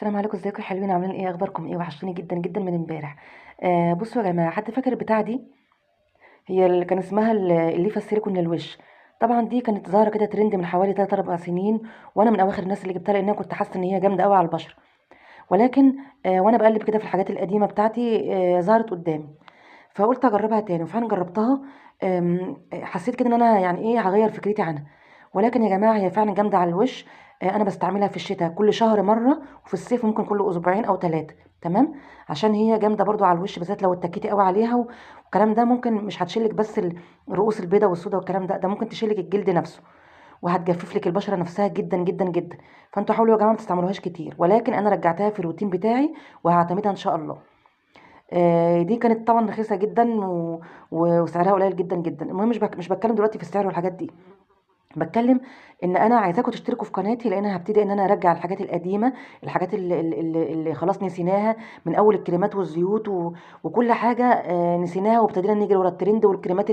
السلام عليكم، ازيكم يا حلوين؟ عاملين ايه؟ اخباركم ايه؟ وحشتوني جدا جدا من امبارح. بصوا يا جماعه، حد فاكر البتاعه دي؟ هي اللي كان اسمها الليفه السيليكون للوش. طبعا دي كانت ظاهره كده ترند من حوالي 3 4 سنين، وانا من اواخر الناس اللي جبتها لانها كنت حاسه ان هي جامده قوي على البشره. ولكن وانا بقلب كده في الحاجات القديمه بتاعتي ظهرت قدامي، فقلت اجربها تاني، وفعلا جربتها. حسيت كده ان انا يعني ايه هغير فكرتي عنها. ولكن يا جماعه هي فعلا جامده على الوش. انا بستعملها في الشتاء كل شهر مره، وفي الصيف ممكن كل اسبوعين او 3. تمام. عشان هي جامده برضو على الوش، بالذات لو اتكيتي قوي عليها والكلام ده. ممكن مش هتشيلك بس الرؤوس البيضاء والسوداء والكلام ده ممكن تشيلك الجلد نفسه، وهتجفف لك البشره نفسها جدا جدا جدا. فانتوا حاولوا يا جماعه ما تستعملوهاش كتير، ولكن انا رجعتها في الروتين بتاعي وهعتمدها ان شاء الله. دي كانت طبعا رخيصه جدا وسعرها قليل جدا جدا. المهم مش بتكلم دلوقتي في السعر والحاجات دي. بتكلم ان انا عايزاكم تشتركوا في قناتي، لان انا هبتدي ان انا ارجع الحاجات القديمه، الحاجات اللي خلاص نسيناها، من اول الكريمات والزيوت وكل حاجه نسيناها، وابتدينا نجري ورا الترند والكريمات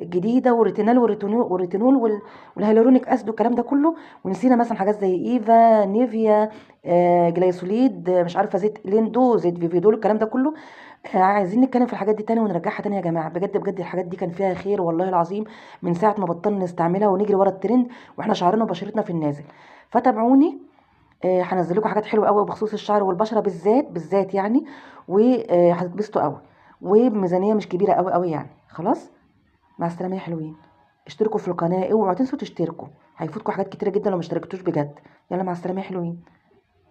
الجديده، والريتينال والريتينول والهيالورونيك اسيد والكلام ده كله. ونسينا مثلا حاجات زي ايفا، نيفيا، جلايسوليد، مش عارفه زيت ليندو، زيت فيفيدول، الكلام ده كله. عايزين نتكلم في الحاجات دي تاني ونرجعها تاني يا جماعه. بجد بجد الحاجات دي كان فيها خير والله العظيم، من ساعه ما بطلنا نستعملها ونجري ورا الترند، واحنا شعرنا وبشرتنا في النازل. فتابعوني. هنزل لكم حاجات حلوه قوي بخصوص الشعر والبشره بالذات بالذات يعني. وهتتبسطوا قوي، وبميزانيه مش كبيره قوي قوي يعني. خلاص، مع السلامه يا حلوين. اشتركوا في القناه، اوعوا تنسوا تشتركوا، هيفوتكم حاجات كتيره جدا لو ما اشتركتوش بجد. يلا مع السلامه يا حلوين.